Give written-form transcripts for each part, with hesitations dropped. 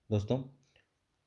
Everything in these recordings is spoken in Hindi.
दोस्तों,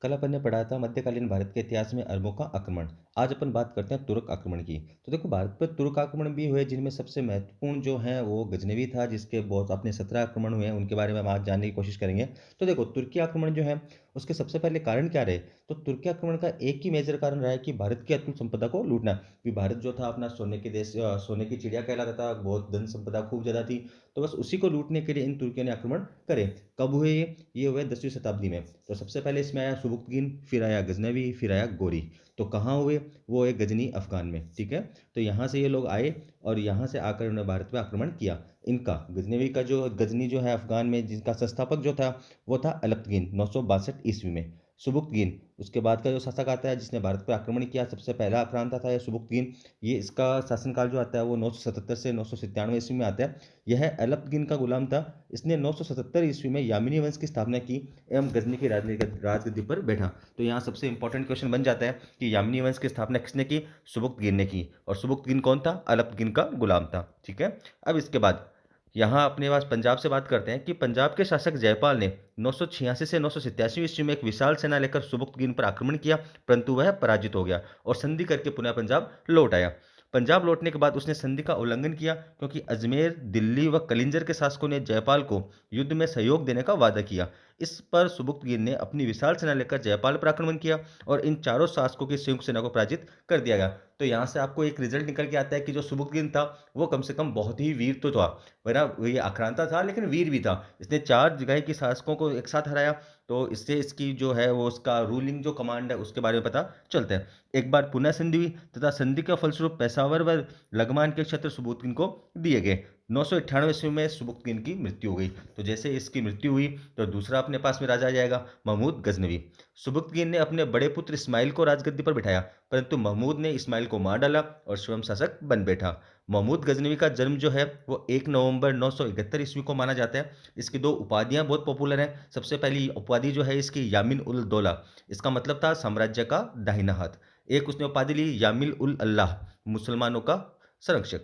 कल अपन ने पढ़ा था मध्यकालीन भारत के इतिहास में अरबों का आक्रमण। आज अपन बात करते हैं तुर्क आक्रमण की। तो देखो, भारत पर तुर्क आक्रमण भी हुए, जिनमें सबसे महत्वपूर्ण जो है वो गजनवी था, जिसके बहुत अपने 17 आक्रमण हुए हैं। उनके बारे में हम आज जानने की कोशिश करेंगे। तो देखो, तुर्की आक्रमण जो है उसके सबसे पहले कारण क्या रहे। तो तुर्की आक्रमण का एक ही मेजर कारण रहा है कि भारत की अतुल संपदा को लूटना। कि भारत जो था अपना सोने के देश, सोने की चिड़िया कहलाता था, बहुत धन संपदा खूब ज्यादा थी। तो बस उसी को लूटने के लिए इन तुर्कियों ने आक्रमण करे। कब हुए ये हुए 10वीं शताब्दी में। तो सबसे पहले इसमें आया सुबुक्तगीन, फिर आया गजनवी, फिर आया गोरी। तो कहाँ हुए? वो एक गजनी अफगान में। ठीक है। तो यहाँ से ये लोग आए और यहाँ से आकर उन्होंने भारत पे आक्रमण किया। इनका गजनवी का जो गजनी जो है अफगान में, जिनका संस्थापक जो था वो था अलप्तगीन 962 ईस्वी में। सुबुक्तगीन उसके बाद का जो शासक आता है जिसने भारत पर आक्रमण किया, सबसे पहला आक्रांता था यह सुबुक्तगीन। ये इसका शासनकाल जो आता है वो 977 से 997 ईस्वी में आता है। यह अलप्तगीन का गुलाम था। इसने 977 ईस्वी में यामिनी वंश की स्थापना की एवं गजनी की राजगद्दी पर बैठा। तो यहाँ सबसे इंपॉर्टेंट क्वेश्चन बन जाता है कि यामिनी वंश की स्थापना किसने की? सुबुक्तगीन ने की। और सुबुक्तगीन कौन था? अलप्तगीन का गुलाम था। ठीक है। अब इसके बाद यहाँ अपने पास पंजाब से बात करते हैं कि पंजाब के शासक जयपाल ने 986 से 987 ईस्वी में एक विशाल सेना लेकर सुबुक्तगीन पर आक्रमण किया, परंतु वह पराजित हो गया और संधि करके पुनः पंजाब लौट आया। पंजाब लौटने के बाद उसने संधि का उल्लंघन किया, क्योंकि अजमेर, दिल्ली व कलिंजर के शासकों ने जयपाल को युद्ध में सहयोग देने का वादा किया। इस पर सुबुक्तगीन ने अपनी विशाल सेना लेकर जयपाल पर आक्रमण किया और इन चारों शासकों की संयुक्त सेना को पराजित कर दिया गया। तो यहाँ से आपको एक रिजल्ट निकल के आता है कि जो सुबुक्तगीन था वो कम से कम बहुत ही वीर तो था। वरना ये आक्रांता था लेकिन वीर भी था। इसने चार जगह की शासकों को एक साथ हराया। तो इससे इसकी जो है वो उसका रूलिंग जो कमांड है उसके बारे में पता चलता है। एक बार पुनः संधि हुई तथा संधि के फलस्वरूप पेशावर व लगमान के क्षेत्र सुबुक्तगीन को दिए गए। 998 ईस्वी में सुबुक्तगीन की मृत्यु हो गई। तो जैसे इसकी मृत्यु हुई तो दूसरा अपने पास में राजा आ जाएगा, महमूद गजनवी। सुबुक्तगीन ने अपने बड़े पुत्र इस्माइल को राजगद्दी पर बिठाया, परंतु महमूद ने इस्माइल को मार डाला और स्वयं शासक बन बैठा। महमूद गजनवी का जन्म जो है वो 1 नवंबर 971 ईस्वी को माना जाता है। इसकी दो उपाधियां बहुत पॉपुलर हैं। सबसे पहली उपाधि जो है इसकी यामिन उल दौला। इसका मतलब था साम्राज्य का दाहिना हाथ। एक उसने उपाधि ली यामिल उल अल्लाह, मुसलमानों का संरक्षक।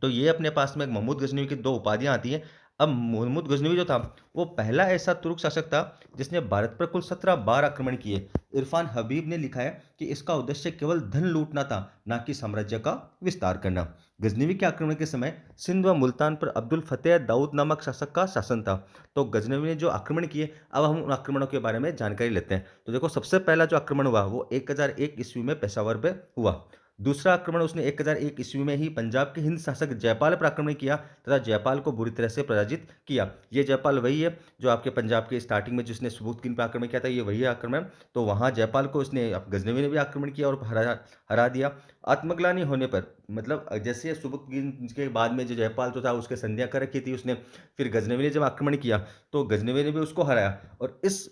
तो ये अपने पास में एक महमूद गजनवी की दो उपाधियां आती हैं। अब महमूद गजनवी जो था वो पहला ऐसा तुर्क शासक था जिसने भारत पर कुल 17 बार आक्रमण किए। इरफान हबीब ने लिखा है कि इसका उद्देश्य केवल धन लूटना था, ना कि साम्राज्य का विस्तार करना। गजनवी के आक्रमण के समय सिंध व मुल्तान पर अब्दुल फतेह दाऊद नामक शासक का शासन था। तो गजनवी ने जो आक्रमण किए, अब हम उन आक्रमणों के बारे में जानकारी लेते हैं। तो देखो, सबसे पहला जो आक्रमण हुआ वो 1001 ईस्वी में पेशावर पे हुआ। दूसरा आक्रमण उसने 1001 ईस्वी में ही पंजाब के हिंद शासक जयपाल पर आक्रमण किया तथा जयपाल को बुरी तरह से पराजित किया। ये जयपाल वही है जो आपके पंजाब के स्टार्टिंग में जिसने सुबुक्तगीन पर आक्रमण किया था, ये वही आक्रमण। तो वहां जयपाल को उसने गजनवी ने भी आक्रमण किया और हरा हरा दिया। आत्मग्लानि होने पर, मतलब जैसे सुबुक्तगीन के बाद में जो जयपाल तो था उसके संध्या कर रखी थी उसने, फिर गजनवी ने जब आक्रमण किया तो गजनवी ने भी उसको हराया। और इस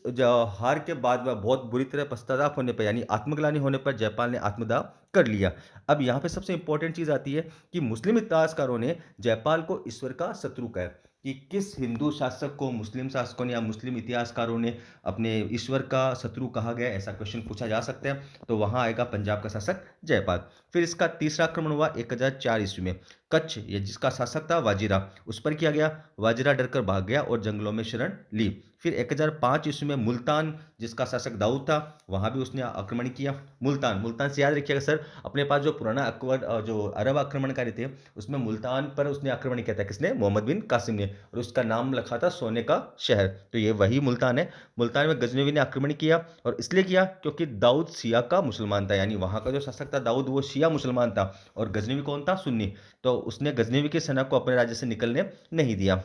हार के बाद वह बहुत बुरी तरह पश्चाताप होने पर, यानी आत्मग्लानि होने पर, जयपाल ने आत्मदाह कर लिया। अब यहाँ पे सबसे इंपॉर्टेंट चीज आती है कि मुस्लिम इतिहासकारों ने जयपाल को ईश्वर का शत्रु कहा। कि किस हिंदू शासक को मुस्लिम शासकों ने या मुस्लिम इतिहासकारों ने अपने ईश्वर का शत्रु कहा गया, ऐसा क्वेश्चन पूछा जा सकता है। तो वहां आएगा पंजाब का शासक जयपाल। फिर इसका तीसरा आक्रमण हुआ 1004 ईस्वी में। कच्छ, ये जिसका शासक था वाजिरा, उस पर किया गया। वाजिरा डरकर भाग गया और जंगलों में शरण ली। फिर 1005 ईस्वी में मुल्तान, जिसका शासक दाऊद था, वहां भी उसने आक्रमण किया। मुल्तान, मुल्तान से याद रखिएगा सर, अपने पास जो पुराना अकबर जो अरब आक्रमणकारी थे उसमें मुल्तान पर उसने आक्रमण किया था। किसने? मोहम्मद बिन कासिम ने। और उसका नाम रखा था सोने का शहर। तो ये वही मुल्तान है। मुल्तान में गजनवी ने आक्रमण किया और इसलिए किया क्योंकि दाऊद शिया का मुसलमान था, यानी वहां का जो शासक था दाऊद वो शिया मुसलमान था और गजनवी कौन था? सुन्नी। तो उसने गजनवी की सेना को अपने राज्य से निकलने नहीं दिया।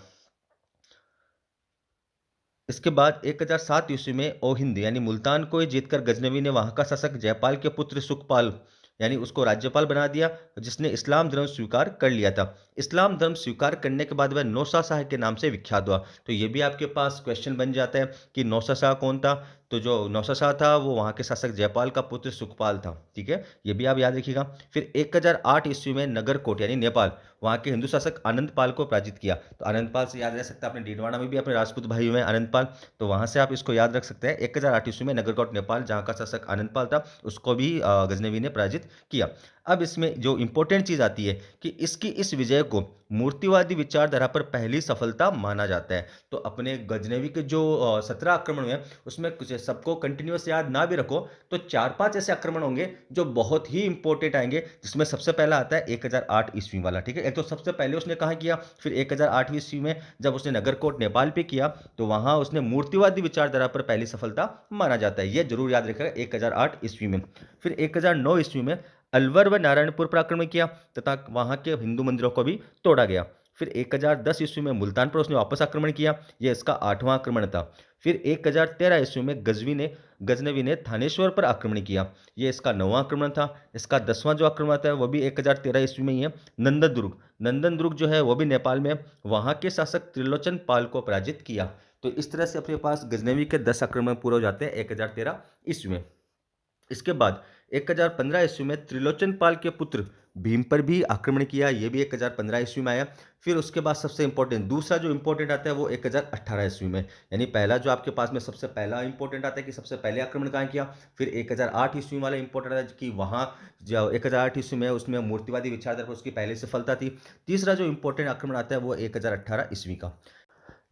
इसके बाद 1007 ईस्वी में ओहिंद यानी मुल्तान को ही जीतकर गजनवी ने वहां का शासक जयपाल के पुत्र सुखपाल यानी उसको राज्यपाल बना दिया, जिसने इस्लाम धर्म स्वीकार कर लिया था। इस्लाम धर्म स्वीकार करने के बाद वह नौसा शाह के नाम से विख्यात हुआ। तो ये भी आपके पास क्वेश्चन बन जाता है कि नौसा शाह कौन था। तो जो नौशा शाह था वो वहाँ के शासक जयपाल का पुत्र सुखपाल था, ठीक है? ये भी आप याद रखिएगा। फिर 1008 ईस्वी में नगरकोट यानी नेपाल, वहाँ के हिंदू शासक आनंदपाल को पराजित किया। तो आनंदपाल से याद रह सकता है, अपने डीडवाना में भी अपने राजपूत भाई हुए हैं आनंदपाल, तो वहाँ से आप इसको याद रख सकते हैं। 1008 ईस्वी में नगरकोट नेपाल, जहाँ का शासक आनंदपाल था, उसको भी गजनवी ने पराजित किया। अब इसमें जो इम्पोर्टेंट चीज़ आती है कि इसकी इस विजय को मूर्तिवादी विचारधारा पर पहली सफलता माना जाता है। तो अपने गजनवी के जो 17 आक्रमण हुए हैं, उसमें कुछ सबको कंटिन्यूअस याद ना भी रखो, तो 4-5 ऐसे आक्रमण होंगे जो बहुत ही इंपॉर्टेंट आएँगे, जिसमें सबसे पहला आता है 1008 ईस्वी वाला, ठीक है? एक तो सबसे पहले उसने कहाँ किया, फिर 1008वीं ईस्वी में जब उसने नगरकोट नेपाल पे किया, तो वहाँ उसने मूर्तिवादी विचारधारा पर पहली सफलता माना जाता है। ये ज़रूर याद रखिएगा 1008 ईस्वी में। फिर 1009 ईस्वी में अलवर व नारायणपुर पर आक्रमण किया तथा वहाँ के हिंदू मंदिरों को भी तोड़ा गया। फिर 1010 ईस्वी में मुल्तान पर उसने वापस आक्रमण किया, ये इसका 8वां आक्रमण था। फिर 1013 ईस्वी में गजनवी ने थानेश्वर पर आक्रमण किया, ये इसका 9वां आक्रमण था। इसका 10वां जो आक्रमण था वो भी 1013 ईस्वी में ही है। नंदनदुर्ग जो है वो भी नेपाल में, वहाँ के शासक त्रिलोचन पाल को पराजित किया। तो इस तरह से अपने पास गजनवी के 10 आक्रमण पूरे हो जाते हैं 1013 ईस्वी में। इसके बाद 1015 ईस्वी में त्रिलोचन पाल के पुत्र भीम पर भी आक्रमण किया, ये भी 1015 ईस्वी में आया। फिर उसके बाद सबसे इंपॉर्टेंट दूसरा जो इंपॉर्टेंट आता है वो 1018 ईस्वी में, यानी पहला जो आपके पास में सबसे पहला इंपॉर्टेंट आता है कि सबसे पहले आक्रमण कहाँ किया। फिर 1008 ईस्वी वाला इंपॉर्टेंट आता है कि वहाँ जो 1008 ईस्वी में उसमें मूर्तिवादी विचारधारा पर उसकी पहले सफलता थी। तीसरा जो इंपॉर्टेंट आक्रमण आता है वो 1018 ईस्वी का।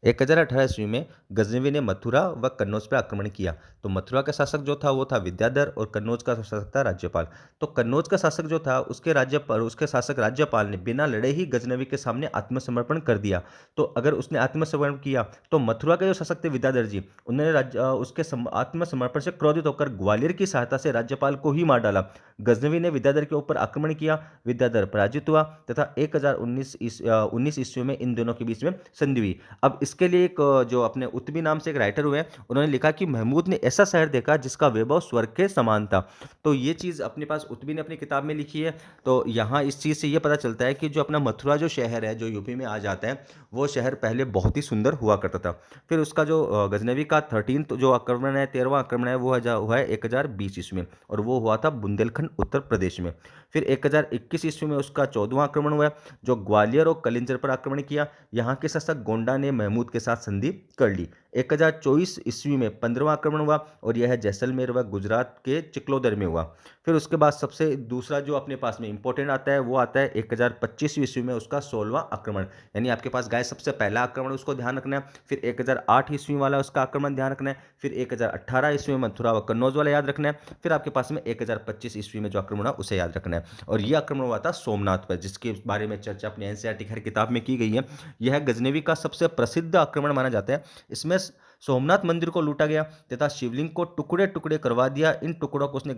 1018 ईस्वी में गजनवी ने मथुरा व कन्नौज पर आक्रमण किया। तो मथुरा का शासक जो था वो था विद्याधर और कन्नौज का शासक था राज्यपाल। तो कन्नौज का शासक जो था उसके शासक राज्यपाल ने बिना लड़े ही गजनवी के सामने आत्मसमर्पण कर दिया। तो अगर उसने आत्मसमर्पण किया तो मथुरा के जो शासक थे विद्याधर जी, उन्होंने उसके आत्मसमर्पण से क्रोधित होकर ग्वालियर की सहायता से राज्यपाल को ही मार डाला। गजनवी ने विद्याधर के ऊपर आक्रमण किया, विद्याधर पराजित हुआ तथा 1019 ईस्वी में इन दोनों के बीच में संधि हुई। अब इसके लिए एक जो अपने उत्बी नाम से एक राइटर हुए हैं, उन्होंने लिखा कि महमूद ने ऐसा शहर देखा जिसका वैभव स्वर्ग के समान था। तो ये चीज़ अपने पास उत्बी ने अपनी किताब में लिखी है। तो यहाँ इस चीज़ से ये पता चलता है कि जो अपना मथुरा जो शहर है, जो यूपी में आ जाता है, वो शहर पहले बहुत ही सुंदर हुआ करता था। फिर उसका जो गजनवी का 13th जो आक्रमण है, 13वां आक्रमण है, वो हुआ है 1020 ईस्वी में, और वो हुआ था बुंदेलखंड उत्तर प्रदेश में। फिर 1021 ईस्वी में उसका 14वां आक्रमण हुआ, जो ग्वालियर और कलिंजर पर आक्रमण किया। यहाँ के शासक गोंडा ने महमूद के साथ संधि कर ली। 1024 ईस्वी में 15वां आक्रमण हुआ और यह जैसलमेर व गुजरात के चिकलोदर में हुआ। फिर उसके बाद सबसे दूसरा जो अपने पास में इंपॉर्टेंट आता है वो आता है 1025 ईस्वी में उसका 16वां आक्रमण, यानी आपके पास गाय सबसे पहला आक्रमण उसको ध्यान रखना है। फिर 1008 ईस्वी वाला उसका आक्रमण ध्यान रखना है। फिर 1018 ईस्वी में मथुरा व कन्नौज वाला याद रखना है। फिर आपके पास में 1025 ईस्वी में जो आक्रमण हुआ उसे याद रखना है, और ये आक्रमण हुआ था सोमनाथ पर, जिसके बारे में चर्चा अपनी एनसीईआरटी की हर किताब में की गई है। यह गजनवी का सबसे प्रसिद्ध आक्रमण माना जाता है। इसमें सोमनाथ मंदिर को लूटा गया तथा शिवलिंग को टुकड़े टुकड़े करवा दिया। इन टुकड़ों को उसने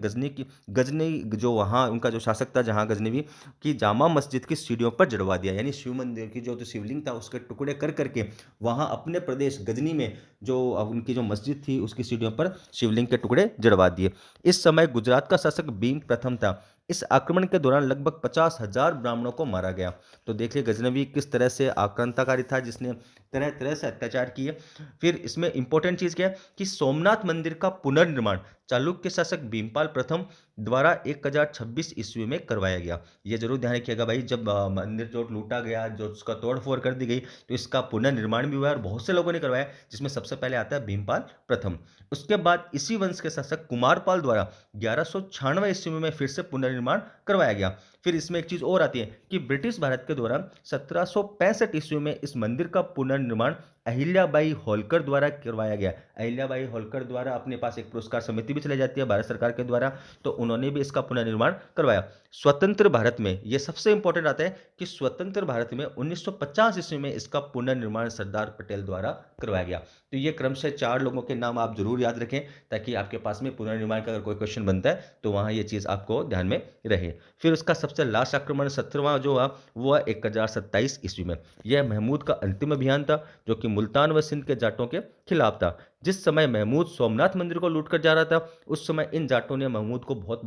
गजनी जो वहाँ उनका जो शासक था जहाँ गजनवी की जामा मस्जिद की सीढ़ियों पर जड़वा दिया, यानी शिव मंदिर की जो शिवलिंग था उसके टुकड़े कर करके वहाँ अपने प्रदेश गजनी में जो उनकी जो मस्जिद थी उसकी सीढ़ियों पर शिवलिंग के टुकड़े जड़वा दिए। इस समय गुजरात का शासक भीम प्रथम था। इस आक्रमण के दौरान लगभग 50,000 ब्राह्मणों को मारा गया। तो देखिए गजनवी किस तरह से आक्रांताकारी था, जिसने तरह तरह से अत्याचार किए। फिर इसमें इंपॉर्टेंट चीज़ क्या है कि सोमनाथ मंदिर का पुनर्निर्माण चालुक्य शासक भीमपाल प्रथम द्वारा 1026 ईस्वी में करवाया गया। ये जरूर ध्यान रखिएगा भाई, जब मंदिर जो लूटा गया, जो उसका तोड़फोड़ कर दी गई, तो इसका पुनर्निर्माण भी हुआ और बहुत से लोगों ने करवाया, जिसमें सबसे पहले आता है भीमपाल प्रथम। उसके बाद इसी वंश के शासक कुमारपाल द्वारा 1196 ईस्वी में फिर से पुनर्निर्माण करवाया गया। फिर इसमें एक चीज और आती है कि ब्रिटिश भारत के दौरान 1765 ईस्वी में इस मंदिर का पुनर्निर्माण अहिल्याबाई होलकर द्वारा करवाया गया। अहिल्याबाई होलकर द्वारा अपने पास एक पुरस्कार समिति भी चलाई जाती है भारत सरकार के द्वारा, तो उन्होंने भी इसका पुनर्निर्माण करवाया। स्वतंत्र भारत में यह सबसे इंपॉर्टेंट आता है कि स्वतंत्र भारत में 1950 ईस्वी में इसका पुनर्निर्माण सरदार पटेल द्वारा करवाया गया। तो ये क्रमशः 4 लोगों के नाम आप जरूर याद रखें, ताकि आपके पास में पुनर्निर्माण का अगर कोई क्वेश्चन बनता है तो वहां ये चीज आपको ध्यान में रहे। फिर उसका सबसे लास्ट आक्रमण 17वां जो हुआ वो 1027 ईस्वी में। यह महमूद का अंतिम अभियान था, जो कि मुल्तान व सिंध के जाटों के खिलाफ था। जिस समय महमूद सोमनाथ मंदिर को लूटकर जा रहा था, उस समय इन जाटों ने महमूद को बहुत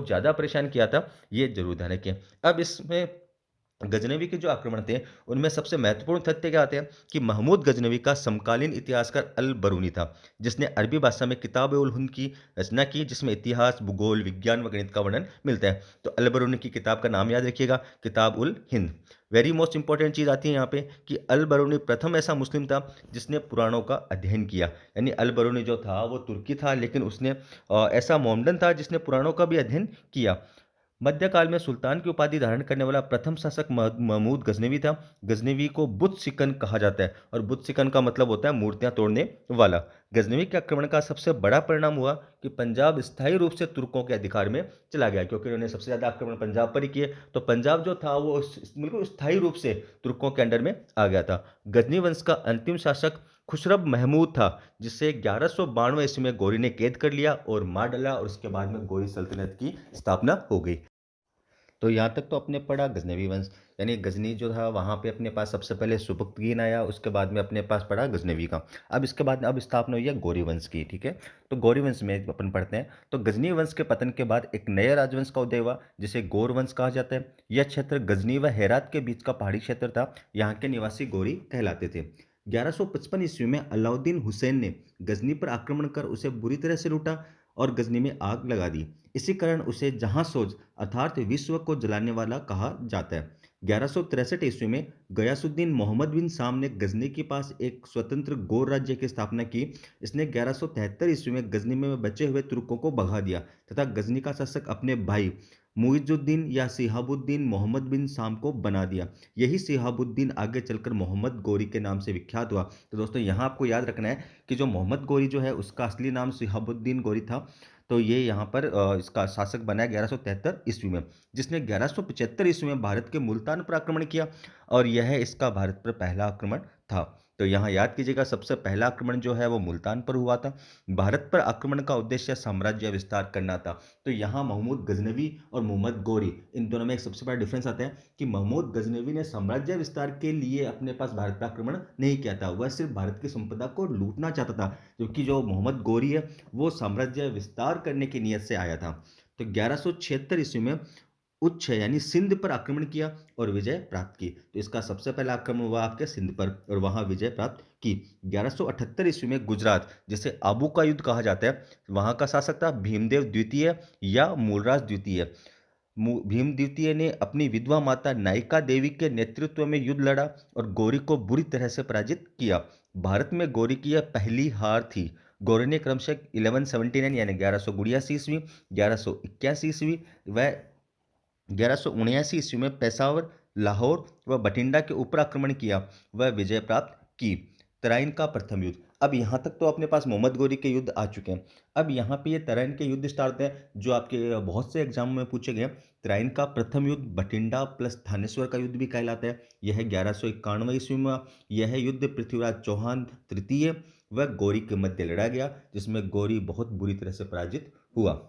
ज्यादा परेशान किया था। ये जरूर ध्यान रखें। अब इसमें गजनवी के जो आक्रमण थे, उनमें सबसे महत्वपूर्ण तथ्य क्या आते हैं कि महमूद गजनवी का समकालीन इतिहासकार अल बरूनी था, जिसने अरबी भाषा में किताब उल हिंद की रचना की, जिसमें इतिहास, भूगोल, विज्ञान व गणित का वर्णन मिलता है। तो अल बरूनी की किताब का नाम याद रखिएगा, किताब ul Hind. Very most important चीज़ आती है यहाँ पे कि अल बरूनी प्रथम ऐसा मुस्लिम था जिसने पुराणों का अध्ययन किया। यानी अल बरूनी जो था वो तुर्की था, लेकिन उसने ऐसा मोमडन था जिसने पुराणों का भी अध्ययन किया। मध्यकाल में सुल्तान की उपाधि धारण करने वाला प्रथम शासक महमूद गजनवी था। गजनवी को बुत सिकन कहा जाता है, और बुत सिकन का मतलब होता है मूर्तियां तोड़ने वाला। गजनवी के आक्रमण का सबसे बड़ा परिणाम हुआ कि पंजाब स्थायी रूप से तुर्कों के अधिकार में चला गया, क्योंकि उन्होंने सबसे ज्यादा आक्रमण पंजाब पर ही किए। तो पंजाब जो था वो बिल्कुल स्थायी रूप से तुर्कों के अंडर में आ गया था। गजनी वंश का अंतिम शासक खुसरब महमूद था, जिसे 1192 ईस्वी में गौरी ने कैद कर लिया और मार डाला, और उसके बाद में गौरी सल्तनत की स्थापना हो गई। तो यहाँ तक तो अपने पढ़ा गजनवी वंश, यानी गजनी जो था वहाँ पे अपने पास सबसे पहले सुबुक्तगीन आया, उसके बाद में अपने पास पढ़ा गजनवी का। अब इसके बाद अब स्थापना हुई है गौरी वंश की, ठीक है। तो गौरी वंश में अपन पढ़ते हैं। तो गजनी वंश के पतन के बाद एक नए राजवंश का उदय हुआ, जिसे गौर वंश कहा जाता है। यह क्षेत्र गजनी व हेरात के बीच का पहाड़ी क्षेत्र था। यहाँ के निवासी गौरी कहलाते थे। 1155 ईस्वी में अलाउद्दीन हुसैन ने गजनी पर आक्रमण कर उसे बुरी तरह से लूटा और गजनी में आग लगा दी। इसी कारण उसे जहांसोज अर्थात विश्व को जलाने वाला कहा जाता है। 1163 ईस्वी में गयासुद्दीन मोहम्मद बिन साम ने गजनी के पास एक स्वतंत्र गौर राज्य की स्थापना की। इसने 1173 ईस्वी में गजनी में बचे हुए तुर्कों को भगा दिया तथा गजनी का शासक अपने भाई मुइजुद्दीन या सिहाबुद्दीन मोहम्मद बिन साम को बना दिया। यही सिहाबुद्दीन आगे चलकर मोहम्मद गोरी के नाम से विख्यात हुआ। तो दोस्तों यहाँ आपको याद रखना है कि जो मोहम्मद गोरी जो है उसका असली नाम सिहाबुद्दीन गोरी था। तो ये यहाँ पर इसका शासक बना 1173 ईस्वी में, जिसने 1175 ईस्वी में भारत के मुल्तान पर आक्रमण किया, और यह इसका भारत पर पहला आक्रमण था। तो यहाँ याद कीजिएगा, सबसे पहला आक्रमण जो है वो मुल्तान पर हुआ था। भारत पर आक्रमण का उद्देश्य साम्राज्य विस्तार करना था। तो यहाँ महमूद गजनवी और मोहम्मद गोरी, इन दोनों में एक सबसे बड़ा डिफरेंस आता है कि महमूद गजनवी ने साम्राज्य विस्तार के लिए अपने पास भारत पर आक्रमण नहीं किया था, वह सिर्फ भारत की संपदा को लूटना चाहता था। जबकि जो मोहम्मद गोरी है वो साम्राज्य विस्तार करने की नीयत से आया था। तो 1176 ईस्वी में उच्छ यानी सिंध पर आक्रमण किया और विजय प्राप्त की। तो इसका सबसे पहला आक्रमण हुआ आपके सिंध पर, और वहां विजय प्राप्त की। 1178 ईस्वी में गुजरात, जिसे आबू का युद्ध कहा जाता है, वहां का शासक था भीमदेव द्वितीय या मूलराज द्वितीय। भीम द्वितीय ने अपनी विधवा माता नायिका देवी के नेतृत्व में युद्ध लड़ा और गौरी को बुरी तरह से पराजित किया। भारत में गौरी की यह पहली हार थी। गौरी ने क्रमशः 1179 यानी 1189 ईस्वी, 1181 ईस्वी व 1179 ईस्वी में पेशावर, लाहौर व बठिंडा के ऊपर आक्रमण किया व विजय प्राप्त की। तराइन का प्रथम युद्ध। अब यहाँ तक तो अपने पास मोहम्मद गोरी के युद्ध आ चुके हैं। अब यहाँ पे ये तराइन के युद्ध स्टार्ट होते हैं जो आपके बहुत से एग्जामों में पूछे गए। तराइन का प्रथम युद्ध बठिंडा प्लस थानेश्वर का युद्ध भी कहलाता है। यह 1191 ईस्वी में। यह युद्ध पृथ्वीराज चौहान तृतीय व गौरी के मध्य लड़ा गया, जिसमें गौरी बहुत बुरी तरह से पराजित हुआ।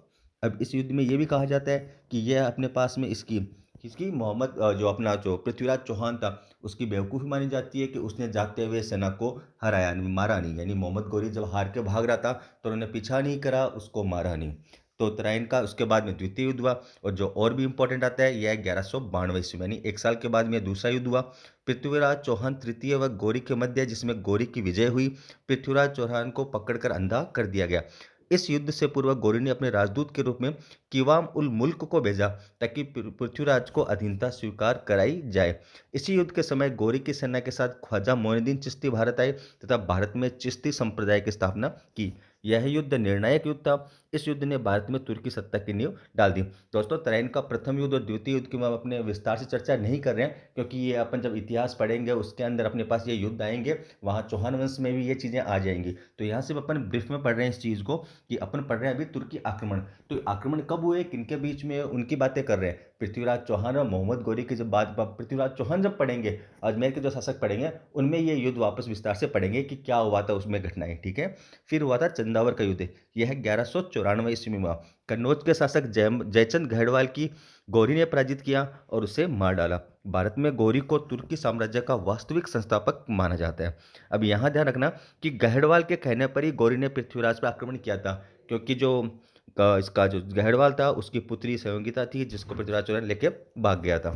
अब इस युद्ध में यह भी कहा जाता है कि यह अपने पास में इसकी किसकी मोहम्मद जो अपना जो पृथ्वीराज चौहान था उसकी बेवकूफ़ी मानी जाती है कि उसने जाते हुए सेना को हराया नहीं, मारा नहीं। यानी मोहम्मद गोरी जब हार के भाग रहा था तो उन्होंने पीछा नहीं करा, उसको मारा नहीं। तो तराइन का उसके बाद में द्वितीय युद्ध हुआ, और जो और भी इंपॉर्टेंट आता है यह 1192 ईस्वी में, यानी एक साल के बाद में दूसरा युद्ध हुआ पृथ्वीराज चौहान तृतीय व गौरी के मध्य, जिसमें गौरी की विजय हुई। पृथ्वीराज चौहान को पकड़कर अंधा कर दिया गया। इस युद्ध से पूर्व गौरी ने अपने राजदूत के रूप में किवाम उल मुल्क को भेजा ताकि पृथ्वीराज को अधीनता स्वीकार कराई जाए। इसी युद्ध के समय गौरी की सेना के साथ ख्वाजा मोइनुद्दीन चिश्ती भारत आए तथा भारत में चिश्ती संप्रदाय की स्थापना की। यह युद्ध निर्णायक युद्ध था। इस युद्ध ने भारत में तुर्की सत्ता की नींव डाल दी। दोस्तों, तराइन का प्रथम युद्ध और द्वितीय युद्ध की हम अपने विस्तार से चर्चा नहीं कर रहे हैं, क्योंकि ये अपन जब इतिहास पढ़ेंगे उसके अंदर अपने पास ये युद्ध आएंगे, वहाँ चौहान वंश में भी ये चीज़ें आ जाएंगी। तो यहाँ सिर्फ अपन ब्रीफ में पढ़ रहे हैं इस चीज़ को कि अपन पढ़ रहे हैं अभी तुर्की आक्रमण। तो आक्रमण कब हुए, किनके बीच में, उनकी बातें कर रहे हैं। पृथ्वीराज चौहान और मोहम्मद गोरी की जब बात पृथ्वीराज चौहान जब पढ़ेंगे, अजमेर के जो शासक पढ़ेंगे, उनमें ये युद्ध वापस विस्तार से पढ़ेंगे कि क्या हुआ था उसमें घटनाएं, ठीक है। फिर हुआ था चंदावर का युद्ध। यह 1194 ईस्वी में हुआ। कन्नौज के शासक जयचंद गढ़वाल की गौरी ने पराजित किया और उसे मार डाला। भारत में गौरी को तुर्की साम्राज्य का वास्तविक संस्थापक माना जाता है। अब यहाँ ध्यान रखना कि गढ़वाल के कहने पर ही गौरी ने पृथ्वीराज पर आक्रमण किया था, क्योंकि जो इसका जो गढ़वाल था उसकी पुत्री संयोगिता थी, जिसको पृथ्वीराज चौहान लेके भाग गया था।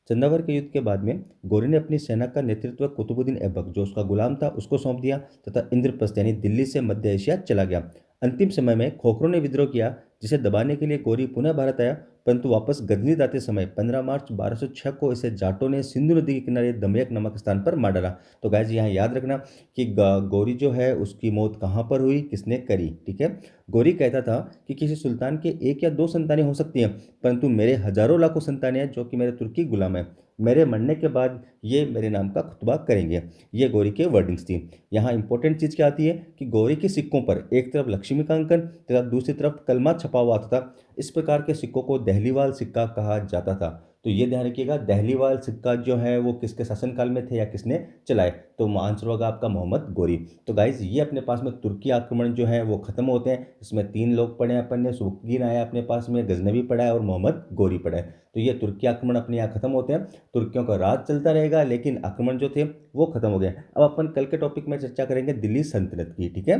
चंदावर के युद्ध के बाद में गौरी ने अपनी सेना का नेतृत्व कुतुबुद्दीन ऐबक, जो उसका गुलाम था, उसको सौंप दिया तथा इंद्रप्रस्थ यानी दिल्ली से मध्य एशिया चला गया। अंतिम समय में खोखरों ने विद्रोह किया, जिसे दबाने के लिए गौरी पुनः भारत आया, परंतु वापस गजनी जाते समय 15 मार्च 1206 को इसे जाटों ने सिंधु नदी के किनारे दमयक नामक स्थान पर मार डाला। तो गाइज यहाँ याद रखना कि गौरी जो है उसकी मौत कहाँ पर हुई, किसने करी, ठीक है। गौरी कहता था कि किसी सुल्तान के एक या दो संतानें हो सकती हैं, परंतु मेरे हजारों लाखों संतानें हैं जो कि मेरे तुर्की गुलाम हैं। मेरे मरने के बाद ये मेरे नाम का खुतबा करेंगे। ये गौरी के वर्डिंग्स थी। यहाँ इंपॉर्टेंट चीज़ क्या आती है कि गौरी के सिक्कों पर एक तरफ लक्ष्मी का अंकन तथा दूसरी तरफ कलमा छपा हुआ आता था। इस प्रकार के सिक्कों को दहलीवाल सिक्का कहा जाता था। तो ये ध्यान रखिएगा, दहलीवाल सिक्का जो है वो किसके शासनकाल में थे या किसने चलाए, तो आंसर होगा आपका मोहम्मद गौरी। तो गाइज ये अपने पास में तुर्की आक्रमण जो है वो खत्म होते हैं। इसमें 3 लोग पढ़े अपन ने, सुबुक्तगीन आया अपने पास में, गजनवी पढ़ा है और मोहम्मद गौरी पढ़ा है। तो ये तुर्की आक्रमण अपने यहाँ खत्म होते हैं। तुर्कियों का राज चलता रहेगा, लेकिन आक्रमण जो थे वो खत्म हो गए। अब अपन कल के टॉपिक में चर्चा करेंगे दिल्ली सल्तनत की, ठीक है।